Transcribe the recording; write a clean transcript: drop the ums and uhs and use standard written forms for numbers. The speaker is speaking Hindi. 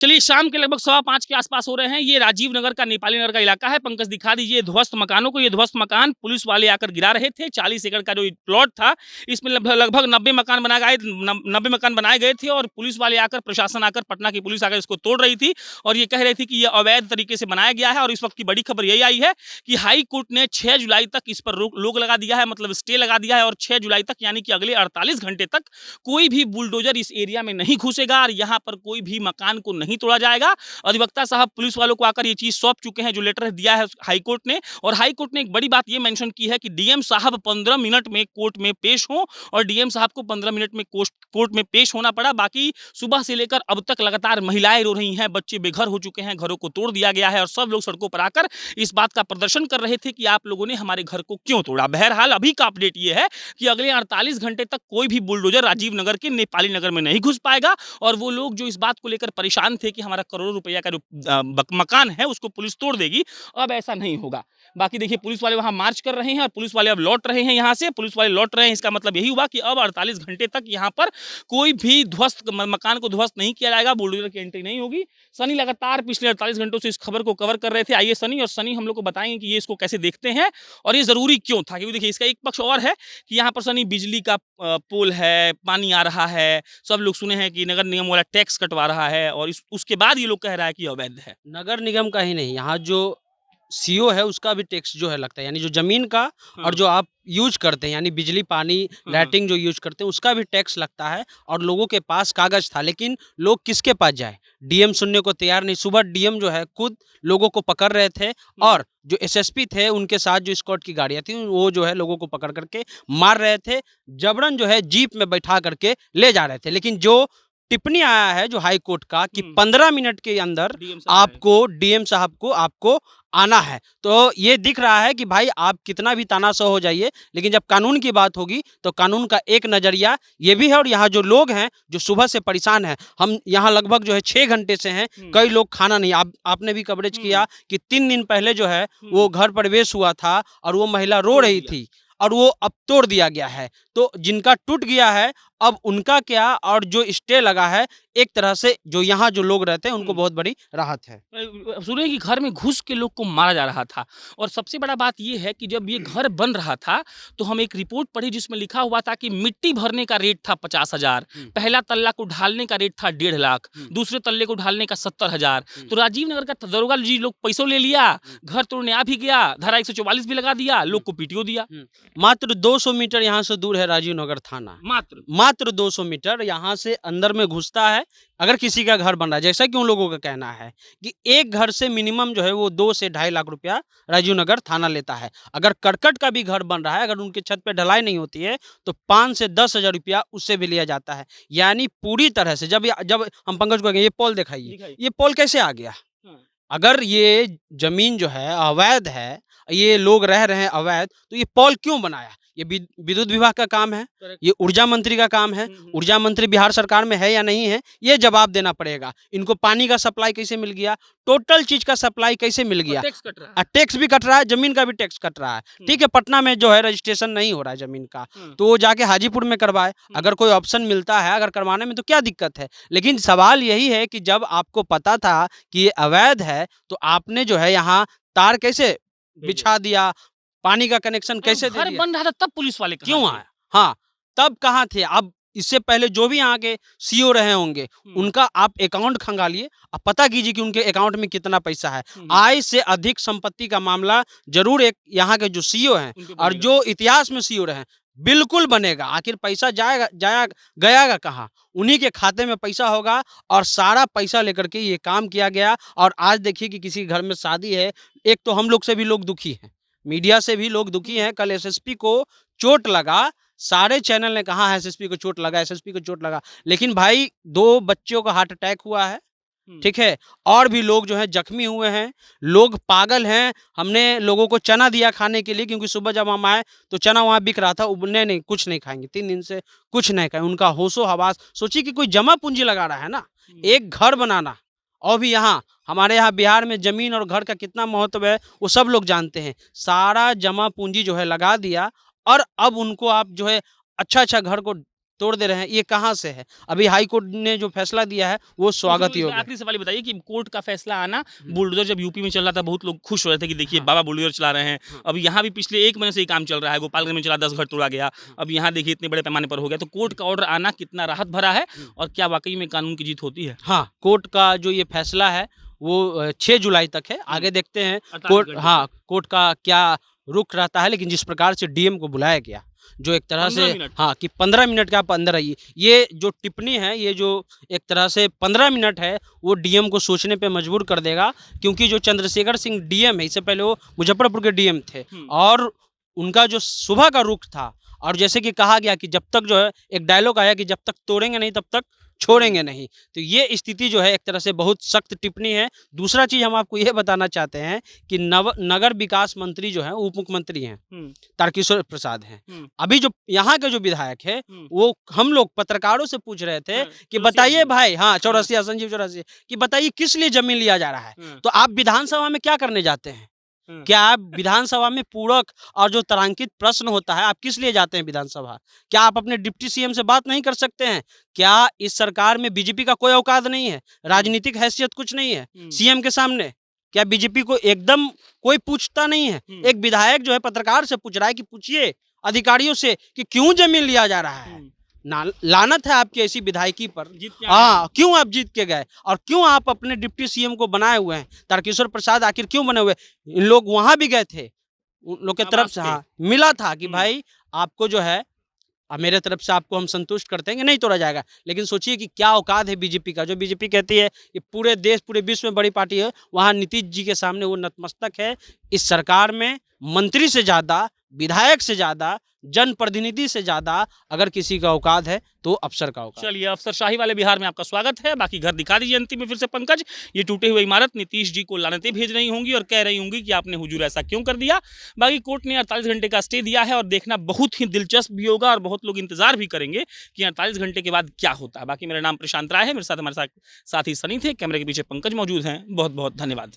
चलिए, शाम के लगभग 5:15 के आसपास हो रहे हैं। ये राजीव नगर का, नेपाली नगर का इलाका है। पंकज दिखा दीजिए ध्वस्त मकानों को। ये ध्वस्त मकान पुलिस वाले आकर गिरा रहे थे। 40 एकड़ का जो प्लॉट था, इसमें लगभग 90 मकान बनाए गए, 90 मकान बनाए गए थे और पुलिस वाले आकर, प्रशासन आकर, पटना की पुलिस आकर इसको तोड़ रही थी और ये कह रही थी कि ये अवैध तरीके से बनाया गया है। और इस वक्त की बड़ी खबर यही आई है कि हाई कोर्ट ने 6 जुलाई तक इस पर रोक लगा दिया है, मतलब स्टे लगा दिया है और 6 जुलाई तक यानी कि अगले 48 घंटे तक कोई भी बुलडोजर इस एरिया में नहीं घुसेगा और यहाँ पर कोई भी मकान को नहीं तोड़ा जाएगा। अधिवक्ता साहब पुलिस वालों को आकर ये चीज सौंप चुके हैं, जो लेटर दिया है हाईकोर्ट ने। और हाईकोर्ट ने एक बड़ी बात ये मेंशन की है कि डीएम साहब 15 मिनट में कोर्ट में पेश हों और डीएम साहब को 15 मिनट में कोर्ट में पेश होना पड़ा। बाकी सुबह से लेकर अब तक लगातार महिलाएं रो रही हैं, बच्चे बेघर हो चुके हैं, घरों को तोड़ दिया गया है और सब लोग सड़कों पर आकर इस बात का प्रदर्शन कर रहे थे कि आप लोगों ने हमारे घर को क्यों तोड़ा। बहरहाल अभी का अपडेट ये है कि अगले 48 घंटे तक कोई भी बुलडोजर राजीव नगर के नेपाली नगर में नहीं घुस पाएगा और वो लोग जो इस बात को लेकर परेशान थे कि हमारा करोड़ों रुपया का जो मकान है उसको पुलिस तोड़ देगी, अब ऐसा नहीं होगा। बाकी देखिए, पुलिस वाले वहां मार्च कर रहे हैं और पुलिस वाले अब लौट रहे हैं यहाँ से। पुलिस वाले लौट रहे हैं, इसका मतलब यही हुआ कि अब 48 घंटे तक यहाँ पर कोई भी मकान को ध्वस्त नहीं किया जाएगा, बुलडोजर की एंट्री नहीं होगी। सनी लगातार पिछले 48 घंटों से इस खबर को कवर कर रहे थे। आइए सनी हम लोग को बताएंगे कि ये इसको कैसे देखते हैं और ये जरूरी क्यों था। क्योंकि देखिए, इसका एक पक्ष और है कि यहाँ पर सनी बिजली का पोल है, पानी आ रहा है, सब लोग सुने हैं कि नगर निगम वाला टैक्स कटवा रहा है और उसके बाद ये लोग कह रहा है कि अवैध है। नगर निगम का ही नहीं, यहाँ जो सीओ है उसका भी टैक्स जो है लगता है, यानी जो जमीन का और जो आप यूज करते हैं यानी बिजली पानी लाइटिंग जो यूज करते हैं उसका भी टैक्स लगता है। और लोगों के पास कागज था, लेकिन लोग किसके पास जाए, डीएम सुनने को तैयार नहीं। सुबह डीएम जो है खुद लोगों को पकड़ रहे थे और जो एसएसपी थे उनके साथ जो स्क्वाड की गाड़ियां थी वो जो है लोगों को पकड़ करके मार रहे थे, जबरन जो है जीप में बैठा करके ले जा रहे थे। लेकिन जो टिप्पणी आया है जो हाई कोर्ट का कि 15 मिनट के अंदर आपको डीएम साहब को आपको आना है, तो ये दिख रहा है कि भाई आप कितना भी तानाशाह हो जाइए, लेकिन जब कानून की बात होगी तो कानून का एक नजरिया ये भी है। और यहाँ जो लोग हैं जो सुबह से परेशान हैं, हम यहाँ लगभग जो है 6 घंटे से हैं, कई लोग खाना नहीं, आपने भी कवरेज किया कि 3 दिन पहले जो है वो घर प्रवेश हुआ था और वो महिला रो रही थी और वो अब तोड़ दिया गया है। तो जिनका टूट गया है अब उनका क्या, और जो स्टे लगा है एक तरह से जो यहाँ जो लोग रहते हैं उनको बहुत बड़ी राहत है। सुने कि घर में घुस के लोग को मारा जा रहा था और सबसे बड़ा बात यह है कि जब ये घर बन रहा था तो हम एक रिपोर्ट पढ़ी जिसमें लिखा हुआ था कि मिट्टी भरने का रेट था 50,000, पहला तल्ला को ढालने का रेट था 1.5 लाख, दूसरे तल्ले को ढालने का 70,000। तो राजीव नगर का दरोगा जी लोग पैसों ले लिया, घर तोड़ने आ भी गया, धारा 144 भी लगा दिया, लोग को पीटीओ दिया। मात्र 200 मीटर यहाँ से दूर है राजीव नगर थाना, मात्र 200 मीटर यहाँ से अंदर में घुसता है। अगर किसी का घर बन रहा है, जैसा कि उन लोगों का कहना है कि एक घर से मिनिमम जो है वो 2 से 2.5 लाख रुपया राजीव नगर थाना लेता है। अगर करकट का भी घर बन रहा है, अगर उनके छत पे ढलाई नहीं होती है तो 5 से 10 हजार रुपया उससे भी लिया जाता है। यानी पूरी तरह से जब हम पंकज को, ये पोल दिखाइए, ये पोल कैसे आ गया? अगर ये जमीन जो है अवैध है, ये लोग रह रहे हैं अवैध, तो ये पोल क्यों बनाया? ये विद्युत विभाग का काम है, ये ऊर्जा मंत्री का काम है। ऊर्जा मंत्री बिहार सरकार में है या नहीं है, ये जवाब देना पड़ेगा। इनको पानी का सप्लाई कैसे मिल गया, टोटल चीज का सप्लाई कैसे मिल गया? टैक्स भी कट रहा है, जमीन का भी टैक्स कट रहा है। ठीक है, पटना में जो है रजिस्ट्रेशन नहीं हो रहा है जमीन का, तो वो जाके हाजीपुर में करवाए। अगर कोई ऑप्शन मिलता है अगर करवाने में तो क्या दिक्कत है? लेकिन सवाल यही है कि जब आपको पता था कि ये अवैध है तो आपने जो है यहाँ तार कैसे बिछा दिया, पानी का कनेक्शन कैसे दे दिया? बन रहा था तब पुलिस वाले क्यों आए? हाँ, तब कहाँ थे? अब इससे पहले जो भी यहाँ के सीओ रहे होंगे उनका आप अकाउंट खंगालिए, आप पता कीजिए कि उनके अकाउंट में कितना पैसा है। आय से अधिक संपत्ति का मामला जरूर एक यहाँ के जो सीओ हैं और जो इतिहास में सीओ रहे बिल्कुल बनेगा। आखिर पैसा गया कहाँ? उन्हीं के खाते में पैसा होगा और सारा पैसा लेकर के ये काम किया गया। और आज देखिए कि किसी घर में शादी है, एक तो हम लोग से भी लोग दुखी हैं, मीडिया से भी लोग दुखी हैं। कल एसएसपी को चोट लगा, सारे चैनल ने कहा है एसएसपी को चोट लगा, एसएसपी को चोट लगा, लेकिन भाई 2 बच्चों का हार्ट अटैक हुआ है, ठीक है, और भी लोग जो है जख्मी हुए हैं। लोग पागल हैं। हमने लोगों को चना दिया खाने के लिए, क्योंकि सुबह जब हम आए तो चना वहाँ बिक रहा था। नहीं कुछ नहीं खाएंगे, 3 दिन से कुछ नहीं खाए। उनका होशो हवास, सोचिए कि कोई जमा पूंजी लगा रहा है ना, एक घर बनाना, और भी यहाँ हमारे यहाँ बिहार में जमीन और घर का कितना महत्व है वो सब लोग जानते हैं। सारा जमा पूंजी जो है लगा दिया और अब उनको आप जो है अच्छा घर को तोड़ दे रहे हैं, ये कहाँ से है? अभी हाई कोर्ट ने जो फैसला दिया है वो स्वागत योग्य है। आखिरी सवाल ये बताइए कि कोर्ट का फैसला आना, बुलडोजर जब यूपी में चल रहा था बहुत लोग खुश हो रहे थे कि देखिए हाँ। बाबा बुलडोजर चला रहे हैं। हाँ। अब यहाँ भी पिछले 1 महीने से ये काम चल रहा है, गोपालगंज में चला 10 घर तोड़ा गया, अब यहाँ देखिए इतने बड़े पैमाने पर हो गया। तो कोर्ट का ऑर्डर आना कितना राहत भरा है और क्या वाकई में कानून की जीत होती है? हाँ, कोर्ट का जो ये फैसला है वो 6 जुलाई तक है। आगे देखते हैं 48 कोर्ट, घंटे हाँ, कोर्ट का क्या रुख रहता है। लेकिन जिस प्रकार से डीएम को बुलाया गया, जो एक तरह 15 से, मिनट। हाँ, कि 15 मिनट के आप अंदर आइए, ये जो टिप्पणी है, ये जो एक तरह से 15 मिनट है, वो डीएम को सोचने पे मजबूर कर देगा। क्योंकि जो चंद्रशेखर सिंह डीएम है, इससे पहले वो मुजफ्फरपुर के डीएम थे और उनका जो सुबह का रुख था, और जैसे कि कहा गया कि जब तक जो है, एक डायलॉग आया कि जब तक तोड़ेंगे नहीं तब तक छोड़ेंगे नहीं। तो ये स्थिति जो है एक तरह से बहुत सख्त टिप्पणी है। दूसरा चीज़ हम आपको ये बताना चाहते हैं कि नगर विकास मंत्री जो हैं, उप मुख्यमंत्री हैं, तारकिशोर प्रसाद हैं। अभी जो यहाँ के जो विधायक है, वो हम लोग पत्रकारों से पूछ रहे थे कि बताइए भाई, हाँ, चौरसिया, संजीव चौरसिया, कि बताइए किस लिए जमीन लिया जा रहा है? तो आप विधानसभा में क्या करने जाते हैं? क्या आप विधानसभा में पूरक और जो तारांकित प्रश्न होता है, आप किस लिए जाते हैं विधानसभा? क्या आप अपने डिप्टी सीएम से बात नहीं कर सकते हैं? क्या इस सरकार में बीजेपी का कोई औकात नहीं है? राजनीतिक हैसियत कुछ नहीं है सीएम के सामने? क्या बीजेपी को एकदम कोई पूछता नहीं है? एक विधायक जो है पत्रकार से पूछ रहा है कि पूछिए अधिकारियों से कि क्यों जमीन लिया जा रहा है? लानत है आपकी ऐसी विधायकी पर। हाँ, क्यों आप जीत के गए और क्यों आप अपने डिप्टी सीएम को बनाए हुए हैं? तारकिशोर प्रसाद आखिर क्यों बने हुए? इन लोग वहां भी गए थे, उन लोग के तरफ से, हाँ, मिला था कि भाई आपको जो है, मेरे तरफ से आपको हम संतुष्ट करते हैं कि नहीं तोड़ा जाएगा। लेकिन सोचिए कि क्या औकात है बीजेपी का। जो बीजेपी कहती है कि पूरे देश, पूरे विश्व में बड़ी पार्टी है, वहाँ नीतीश जी के सामने वो नतमस्तक है। इस सरकार में मंत्री से ज़्यादा, विधायक से ज़्यादा, जनप्रतिनिधि से ज़्यादा अगर किसी का औकात है तो अफसर का औकात। चलिए, अफसरशाही वाले बिहार में आपका स्वागत है। बाकी घर दिखा दीजिए अंतिम में फिर से पंकज। ये टूटे हुए इमारत नीतीश जी को लानतें भेज रही होंगी और कह रही होंगी कि आपने हुजूर ऐसा क्यों कर दिया। बाकी कोर्ट ने 48 घंटे का स्टे दिया है और देखना बहुत ही दिलचस्प भी होगा और बहुत लोग इंतजार भी करेंगे कि 48 घंटे के बाद क्या होता है। बाकी मेरा नाम प्रशांत राय है, मेरे साथ हमारे साथी सनी थे, कैमरे के पीछे पंकज मौजूद हैं। बहुत बहुत धन्यवाद।